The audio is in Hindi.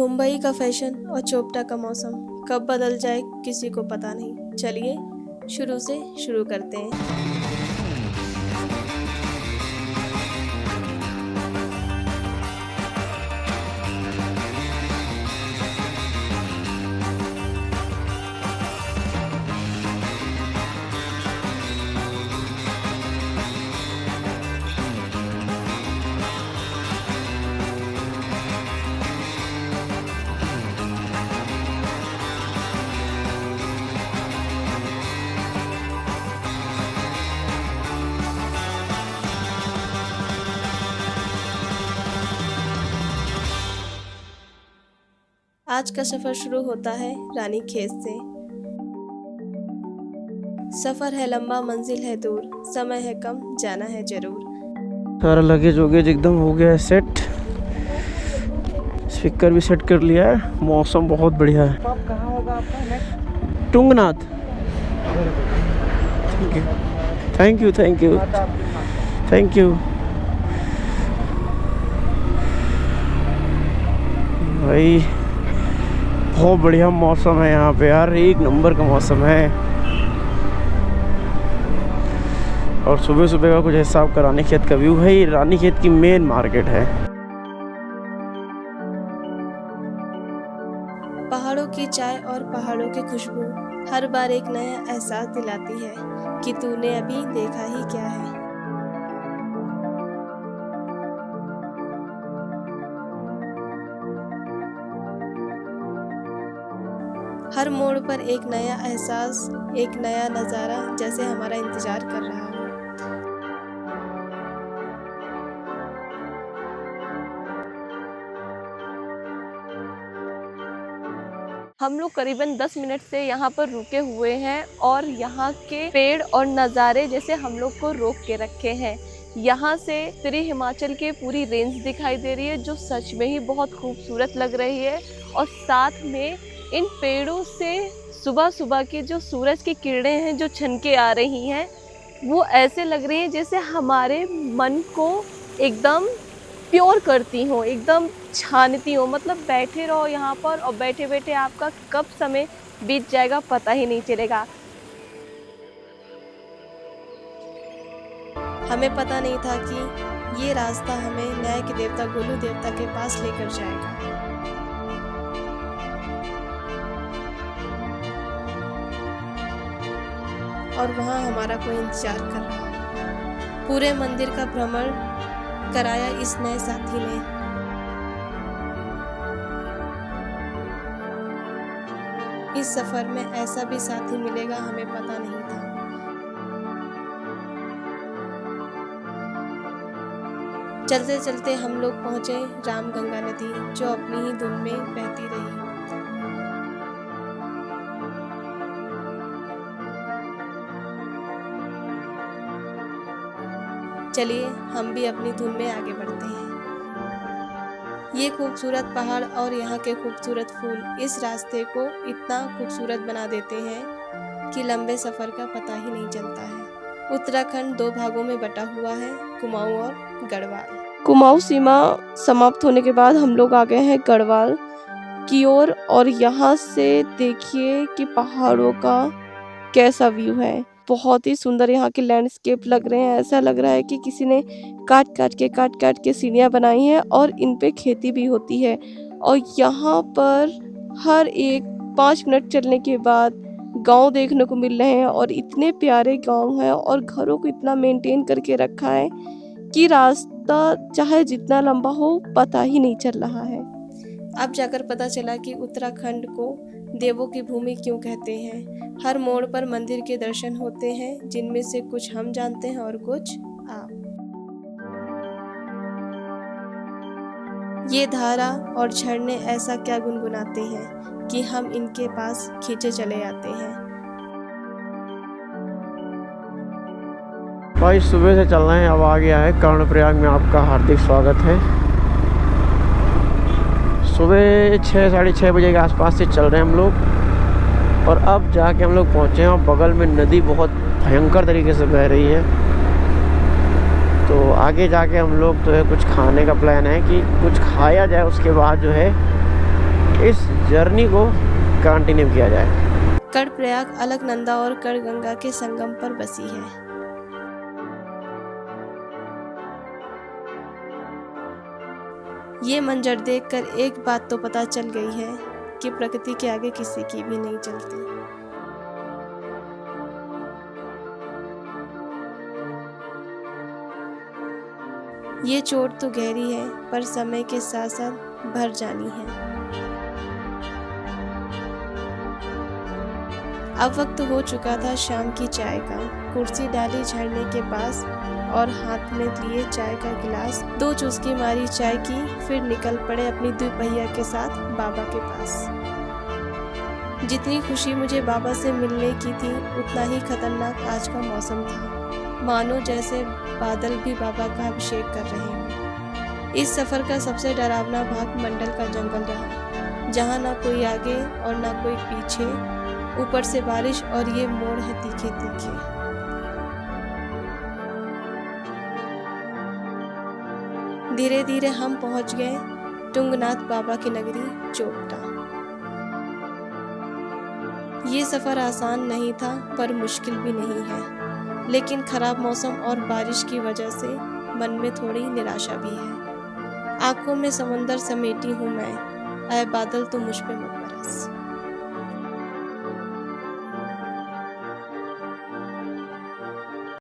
मुंबई का फैशन और चोपटा का मौसम कब बदल जाए किसी को पता नहीं। चलिए शुरू से शुरू करते हैं। आज का सफ़र शुरू होता है रानीखेत से। सफ़र है लंबा, मंजिल है दूर, समय है कम, जाना है जरूर। सारा लगेज वगेज एकदम हो गया है सेट, स्पीकर भी सेट कर लिया है। मौसम बहुत बढ़िया है। अब कहाँ होगा आपका next? Tungnath. Thank you thank you thank you भाई, बहुत बढ़िया मौसम है यहाँ पे यार, एक नंबर का मौसम है। और सुबह सुबह का कुछ हिसाब का रानीखेत का व्यू है। ये रानीखेत की मेन मार्केट है। पहाड़ों की चाय और पहाड़ों की खुशबू हर बार एक नया एहसास दिलाती है कि तूने अभी देखा ही क्या है। हर मोड़ पर एक नया एहसास, एक नया नज़ारा जैसे हमारा इंतजार कर रहा हो। हम लोग करीबन 10 मिनट से यहाँ पर रुके हुए हैं और यहाँ के पेड़ और नज़ारे जैसे हम लोग को रोक के रखे हैं। यहाँ से उत्तरी हिमाचल की पूरी रेंज दिखाई दे रही है जो सच में ही बहुत खूबसूरत लग रही है। और साथ में इन पेड़ों से सुबह सुबह की जो सूरज की किरणें हैं जो छनके आ रही हैं वो ऐसे लग रही हैं जैसे हमारे मन को एकदम प्योर करती हो, एकदम छानती हो। मतलब बैठे रहो यहाँ पर और बैठे बैठे आपका कब समय बीत जाएगा पता ही नहीं चलेगा। हमें पता नहीं था कि ये रास्ता हमें न्याय के देवता गोलू देवता के पास लेकर जाएगा। और वहाँ हमारा कोई इंतजार कर रहा है। पूरे मंदिर का भ्रमण कराया इस नए साथी ने। इस सफर में ऐसा भी साथी मिलेगा हमें पता नहीं था। चलते चलते हम लोग पहुंचे रामगंगा नदी जो अपनी ही धुन में बहती रही। चलिए हम भी अपनी धुन में आगे बढ़ते हैं। ये खूबसूरत पहाड़ और यहाँ के खूबसूरत फूल इस रास्ते को इतना खूबसूरत बना देते हैं कि लंबे सफ़र का पता ही नहीं चलता है। उत्तराखंड 2 भागों में बटा हुआ है, कुमाऊं और गढ़वाल। कुमाऊं सीमा समाप्त होने के बाद हम लोग आ गए हैं गढ़वाल की ओर। और यहाँ से देखिए कि पहाड़ों का कैसा व्यू है। बहुत ही सुंदर यहाँ के लैंडस्केप लग रहे हैं। ऐसा लग रहा है कि किसी ने काट काट के सीढ़ियाँ बनाई हैं और इन पे खेती भी होती है। और यहाँ पर हर एक 5 मिनट चलने के बाद गांव देखने को मिल रहे हैं। और इतने प्यारे गांव हैं और घरों को इतना मेंटेन करके रखा है कि रास्ता चाहे जितना लंबा हो पता ही नहीं चल रहा है। अब जाकर पता चला कि उत्तराखंड को देवों की भूमि क्यों कहते हैं। हर मोड़ पर मंदिर के दर्शन होते हैं जिनमें से कुछ हम जानते हैं और कुछ आप। ये धारा और झरने ऐसा क्या गुनगुनाते हैं कि हम इनके पास खींचे चले आते हैं। भाई सुबह से चल रहे हैं, अब आ गया है कर्णप्रयाग में। आपका हार्दिक स्वागत है। सुबह 6 साढ़े 6 बजे के आसपास से चल रहे हैं हम लोग। और अब जाके हम लोग पहुँचे हैं और बगल में नदी बहुत भयंकर तरीके से बह रही है। तो आगे जाके हम लोग तो है कुछ खाने का प्लान है कि कुछ खाया जाए, उसके बाद जो है जर्नी को कंटिन्यू किया जाए। कर्णप्रयाग अलकनंदा और कर्णगंगा के संगम पर बसी है। ये मंजर देखकर एक बात तो पता चल गई है कि प्रकृति के आगे किसी की भी नहीं चलती। ये चोट तो गहरी है पर समय के साथ साथ भर जानी है। अब वक्त हो चुका था शाम की चाय का। कुर्सी डाली झरने के पास और हाथ में लिए चाय का गिलास। 2 चुस्की मारी चाय की, फिर निकल पड़े अपनी दुपहिया के साथ बाबा के पास। जितनी खुशी मुझे बाबा से मिलने की थी उतना ही खतरनाक आज का मौसम था। मानो जैसे बादल भी बाबा का अभिषेक कर रहे हों। इस सफ़र का सबसे डरावना भाग मंडल का जंगल रहा, जहाँ ना कोई आगे और ना कोई पीछे, ऊपर से बारिश और ये मोड़ है तीखे तीखे। धीरे धीरे हम पहुंच गए टुंगनाथ बाबा की नगरी चोपटा। ये सफ़र आसान नहीं था पर मुश्किल भी नहीं है, लेकिन खराब मौसम और बारिश की वजह से मन में थोड़ी निराशा भी है। आंखों में समंदर समेटी हूँ मैं, आए बादल तो मुझ पे मत बरस।